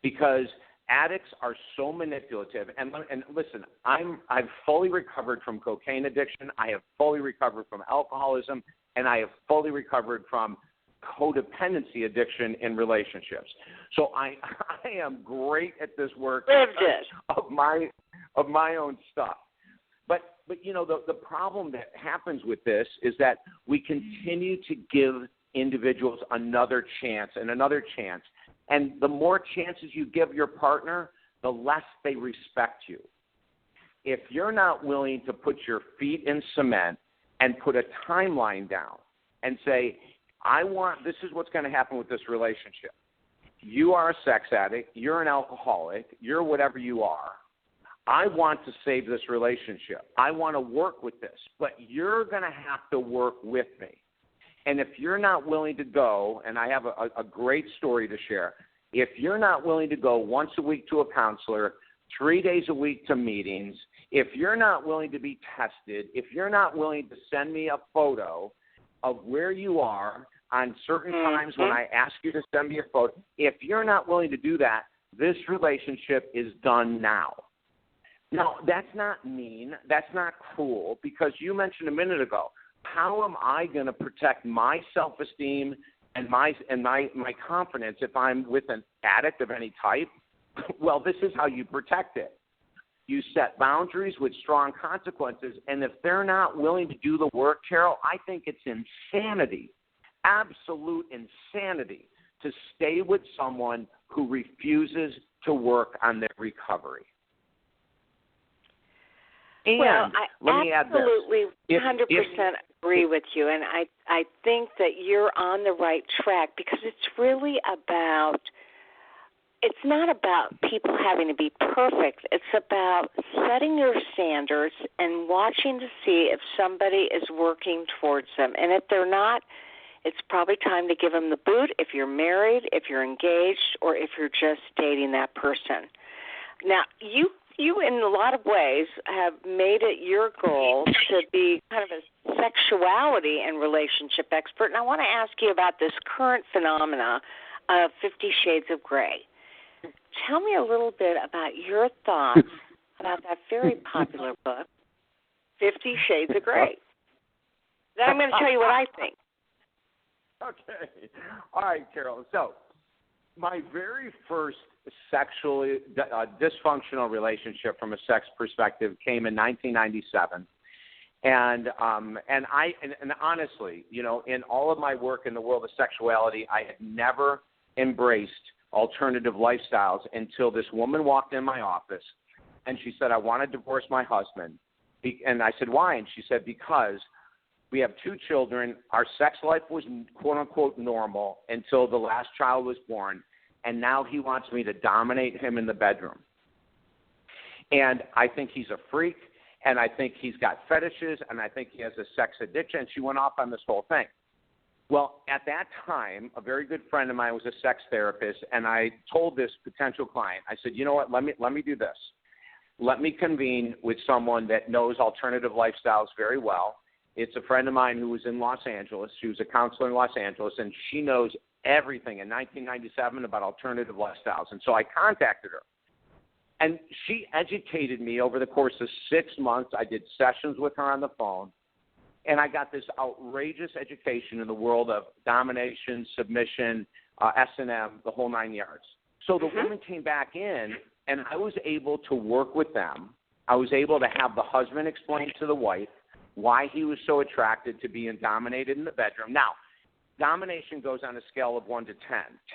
because addicts are so manipulative. And listen, I've fully recovered from cocaine addiction. I have fully recovered from alcoholism, and I have fully recovered from codependency addiction in relationships. So I am great at this work of my own stuff. But you know, the problem that happens with this is that we continue to give individuals another chance and another chance. And the more chances you give your partner, the less they respect you. If you're not willing to put your feet in cement and put a timeline down and say, this is what's going to happen with this relationship. You are a sex addict, you're an alcoholic, you're whatever you are. I want to save this relationship. I want to work with this, but you're going to have to work with me. And if you're not willing to go, and I have a great story to share, if you're not willing to go once a week to a counselor, 3 days a week to meetings, if you're not willing to be tested, if you're not willing to send me a photo of where you are on certain times when I ask you to send me a photo, if you're not willing to do that, this relationship is done now. Now, that's not mean, that's not cruel, because you mentioned a minute ago, how am I going to protect my self-esteem and my confidence if I'm with an addict of any type? Well, this is how you protect it. You set boundaries with strong consequences, and if they're not willing to do the work, Carol, I think it's insanity, absolute insanity, to stay with someone who refuses to work on their recovery. And well, let me I add this. absolutely 100% agree with you, and I think that you're on the right track, because it's not about people having to be perfect. It's about setting your standards and watching to see if somebody is working towards them. And if they're not, it's probably time to give them the boot if you're married, if you're engaged, or if you're just dating that person. Now, you in a lot of ways have made it your goal to be kind of a sexuality and relationship expert. And I want to ask you about this current phenomena of 50 Shades of Grey. Tell me a little bit about your thoughts about that very popular book, 50 Shades of Grey. Then I'm going to tell you what I think. Okay. All right, Carol. So my very first sexually dysfunctional relationship from a sex perspective came in 1997. And honestly, you know, in all of my work in the world of sexuality, I had never embraced alternative lifestyles until this woman walked in my office and she said, I want to divorce my husband. And I said, why? And she said, because we have 2 children. Our sex life was, quote unquote, normal until the last child was born. And now he wants me to dominate him in the bedroom. And I think he's a freak, and I think he's got fetishes, and I think he has a sex addiction. And she went off on this whole thing. Well, at that time, a very good friend of mine was a sex therapist, and I told this potential client, I said, you know what, let me do this. Let me convene with someone that knows alternative lifestyles very well. It's a friend of mine who was in Los Angeles. She was a counselor in Los Angeles, and she knows everything in 1997 about alternative lifestyles. And so I contacted her. And she educated me over the course of 6 months. I did sessions with her on the phone. And I got this outrageous education in the world of domination, submission, S&M, the whole 9 yards. So the woman came back in, and I was able to work with them. I was able to have the husband explain to the wife why he was so attracted to being dominated in the bedroom. Now, domination goes on a scale of 1 to 10.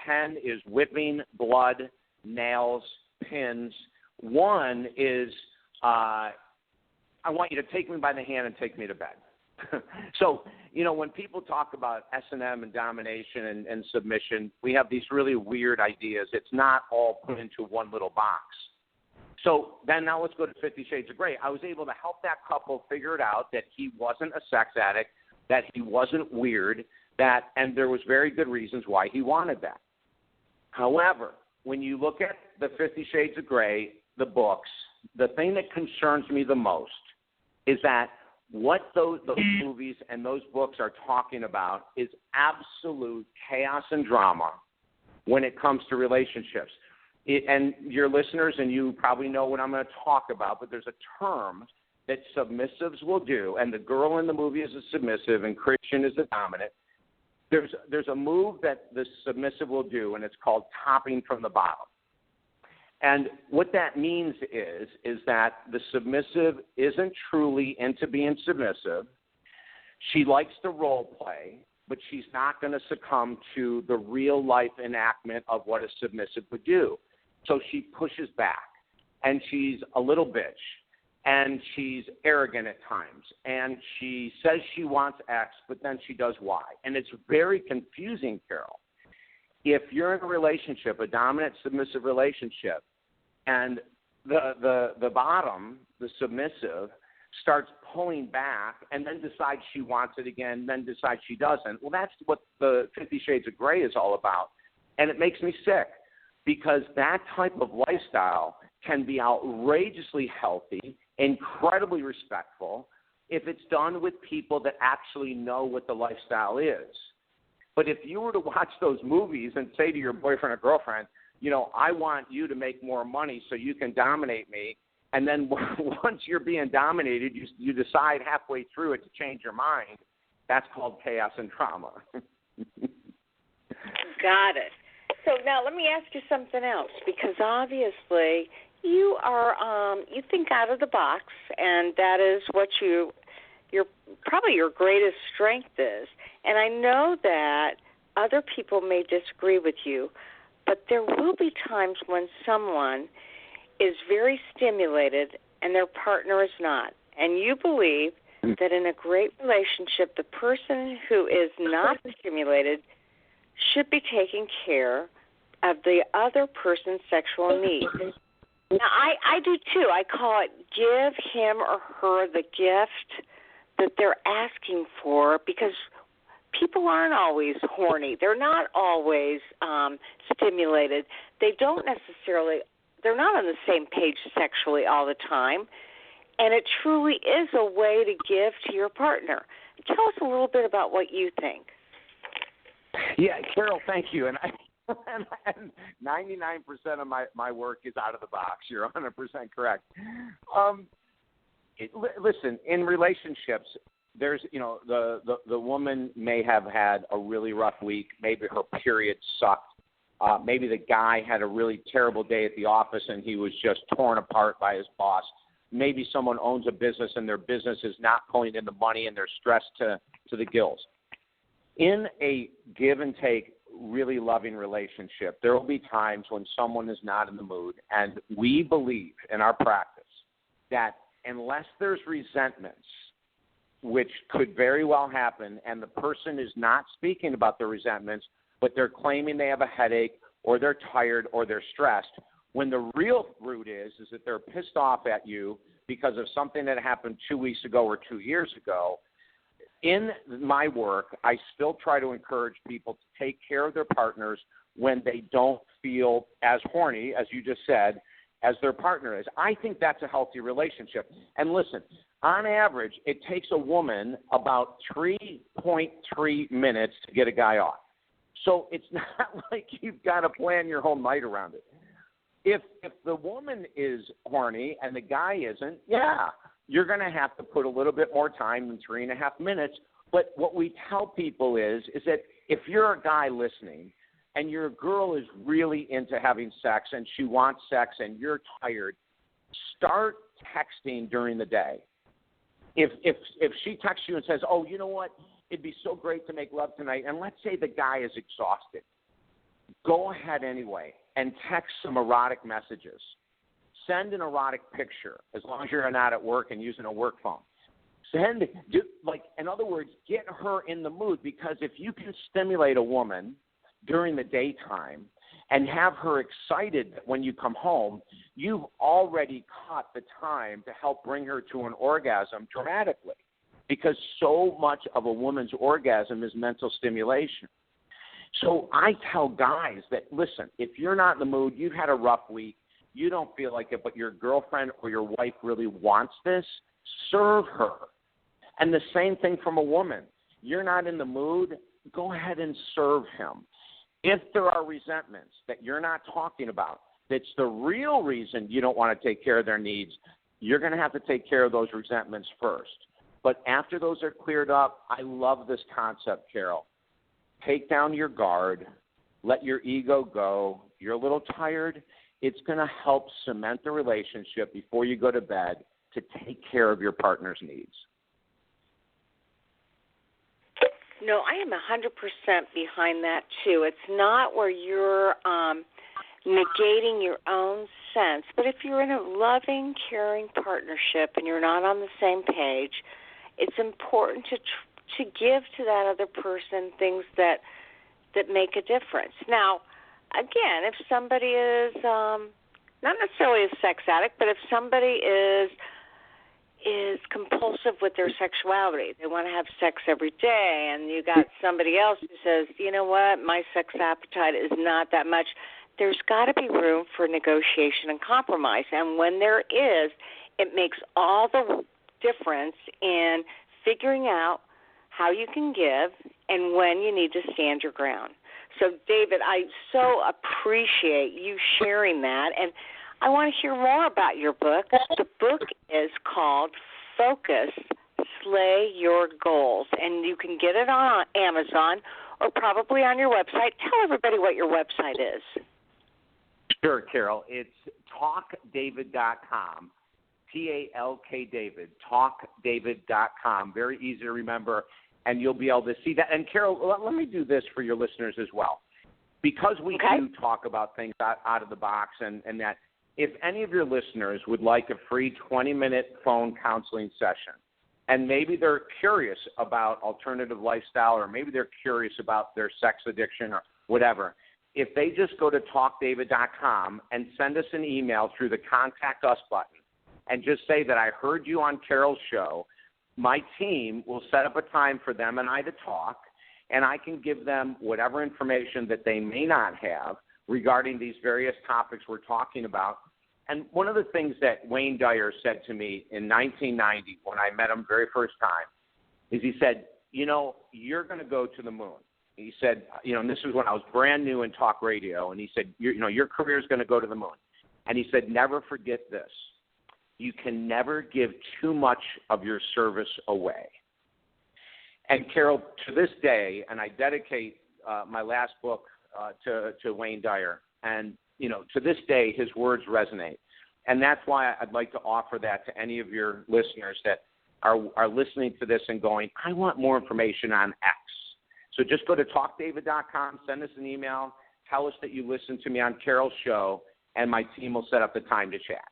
10 is whipping, blood, nails, pins. 1 is I want you to take me by the hand and take me to bed. So, when people talk about S&M and domination and submission, we have these really weird ideas. It's not all put into one little box. So then now let's go to 50 Shades of Grey. I was able to help that couple figure it out, that he wasn't a sex addict, that he wasn't weird, and there was very good reasons why he wanted that. However, when you look at the 50 Shades of Grey, the books, the thing that concerns me the most is that what those movies and those books are talking about is absolute chaos and drama when it comes to relationships. And your listeners and you probably know what I'm going to talk about, but there's a term that submissives will do, and the girl in the movie is a submissive and Christian is a dominant. There's a move that the submissive will do, and it's called topping from the bottom. And what that means is that the submissive isn't truly into being submissive. She likes to role play, but she's not going to succumb to the real life enactment of what a submissive would do. So she pushes back, and she's a little bitch, and she's arrogant at times, and she says she wants X, but then she does Y. And it's very confusing, Carol. If you're in a relationship, a dominant submissive relationship, and the bottom, the submissive, starts pulling back and then decides she wants it again, then decides she doesn't, well, that's what the 50 Shades of Grey is all about. And it makes me sick, because that type of lifestyle can be outrageously healthy, incredibly respectful, if it's done with people that actually know what the lifestyle is. But if you were to watch those movies and say to your boyfriend or girlfriend, I want you to make more money so you can dominate me, and then once you're being dominated, you decide halfway through it to change your mind, that's called chaos and trauma. Got it. So now let me ask you something else, because obviously you are you think out of the box, and that is what your probably your greatest strength is. And I know that other people may disagree with you, but there will be times when someone is very stimulated and their partner is not. And you believe that in a great relationship, the person who is not stimulated should be taking care of the other person's sexual needs. Now, I do too. I call it give him or her the gift that they're asking for, because people aren't always horny. They're not always stimulated. They're not on the same page sexually all the time. And it truly is a way to give to your partner. Tell us a little bit about what you think. Yeah, Carol, thank you. And 99% of my work is out of the box. You're 100% correct. Listen, in relationships, there's, the woman may have had a really rough week. Maybe her period sucked. Maybe the guy had a really terrible day at the office and he was just torn apart by his boss. Maybe someone owns a business and their business is not pulling in the money and they're stressed to the gills. In a give and take, really loving relationship, there will be times when someone is not in the mood, and we believe in our practice that unless there's resentments, which could very well happen, and the person is not speaking about their resentments, but they're claiming they have a headache or they're tired or they're stressed, when the real root is that they're pissed off at you because of something that happened 2 weeks ago or 2 years ago. In my work, I still try to encourage people to take care of their partners when they don't feel as horny, as you just said, as their partner is. I think that's a healthy relationship. And listen, on average, it takes a woman about 3.3 minutes to get a guy off. So it's not like you've got to plan your whole night around it. If the woman is horny and the guy isn't, yeah, you're going to have to put a little bit more time than 3.5 minutes. But what we tell people is that if you're a guy listening and your girl is really into having sex and she wants sex and you're tired, start texting during the day. If she texts you and says, oh, you know what, it'd be so great to make love tonight, and let's say the guy is exhausted, go ahead anyway and text some erotic messages. send an erotic picture, as long as you're not at work and using a work phone. In other words, get her in the mood, because if you can stimulate a woman during the daytime and have her excited when you come home, you've already caught the time to help bring her to an orgasm dramatically, because so much of a woman's orgasm is mental stimulation. So I tell guys that, listen, if you're not in the mood, you've had a rough week, you don't feel like it, but your girlfriend or your wife really wants this, serve her. And the same thing from a woman. You're not in the mood, go ahead and serve him. If there are resentments that you're not talking about, that's the real reason you don't want to take care of their needs, you're going to have to take care of those resentments first. But after those are cleared up, I love this concept, Carol. Take down your guard, let your ego go. You're a little tired. It's going to help cement the relationship before you go to bed to take care of your partner's needs. No, I am 100% behind that, too. It's not where you're negating your own sense, but if you're in a loving, caring partnership and you're not on the same page, it's important to give to that other person things that make a difference. Now, again, if somebody is not necessarily a sex addict, but if somebody is compulsive with their sexuality, they want to have sex every day, and you got somebody else who says, you know what, my sex appetite is not that much, there's got to be room for negotiation and compromise. And when there is, it makes all the difference in figuring out how you can give and when you need to stand your ground. So, David, I so appreciate you sharing that, and I want to hear more about your book. The book is called Focus, Slay Your Goals, and you can get it on Amazon or probably on your website. Tell everybody what your website is. Sure, Carol. It's talkdavid.com, Talk David, talkdavid.com. Very easy to remember, and you'll be able to see that. And, Carol, let me do this for your listeners as well. Because we do talk about things out of the box and that, if any of your listeners would like a free 20-minute phone counseling session, and maybe they're curious about alternative lifestyle, or maybe they're curious about their sex addiction or whatever, if they just go to talkdavid.com and send us an email through the Contact Us button and just say that I heard you on Carol's show, my team will set up a time for them and I to talk, and I can give them whatever information that they may not have regarding these various topics we're talking about. And one of the things that Wayne Dyer said to me in 1990 when I met him very first time is he said, you know, you're going to go to the moon. He said, you know, and this is when I was brand new in talk radio, and he said, your career is going to go to the moon. And he said, never forget this. You can never give too much of your service away. And Carol, to this day, and I dedicate my last book to Wayne Dyer, and to this day, his words resonate. And that's why I'd like to offer that to any of your listeners that are listening to this and going, I want more information on X. So just go to talkdavid.com, send us an email, tell us that you listened to me on Carol's show, and my team will set up the time to chat.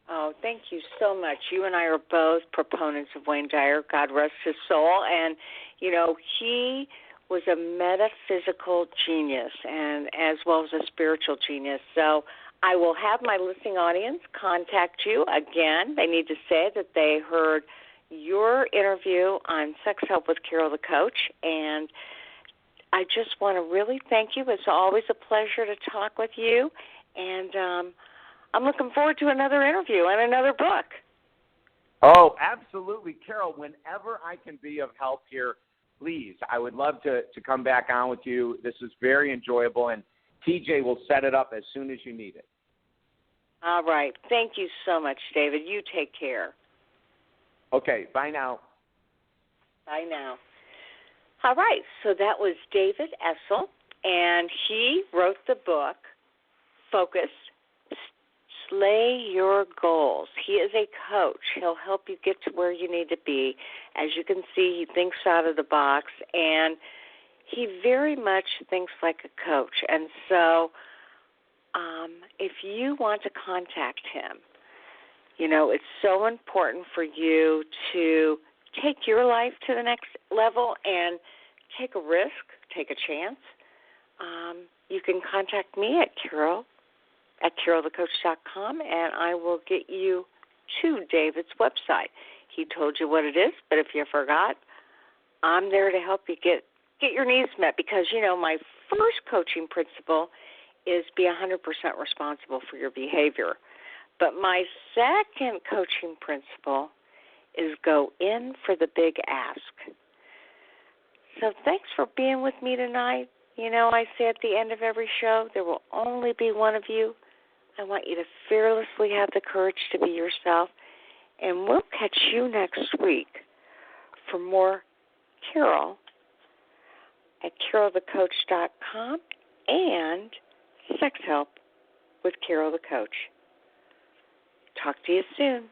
Oh, thank you so much. You and I are both proponents of Wayne Dyer, God rest his soul. And, he was a metaphysical genius and as well as a spiritual genius. So I will have my listening audience contact you again. They need to say that they heard your interview on Sex Help with Carol the Coach. And I just want to really thank you. It's always a pleasure to talk with you. And I'm looking forward to another interview and another book. Oh, absolutely. Carol, whenever I can be of help here, please, I would love to come back on with you. This is very enjoyable, and TJ will set it up as soon as you need it. All right. Thank you so much, David. You take care. Okay. Bye now. Bye now. All right. So that was David Essel, and he wrote the book, Focus, Slay Your Goals. He is a coach. He'll help you get to where you need to be. As you can see, he thinks out of the box, and he very much thinks like a coach. And so if you want to contact him, it's so important for you to take your life to the next level and take a risk, take a chance. You can contact me at Carol at carolthecoach.com, and I will get you to David's website. He told you what it is, but if you forgot, I'm there to help you get your needs met because, my first coaching principle is be 100% responsible for your behavior. But my second coaching principle is go in for the big ask. So thanks for being with me tonight. I say at the end of every show, there will only be one of you. I want you to fearlessly have the courage to be yourself. And we'll catch you next week for more Carol at carolthecoach.com and Sex Help with Carol the Coach. Talk to you soon.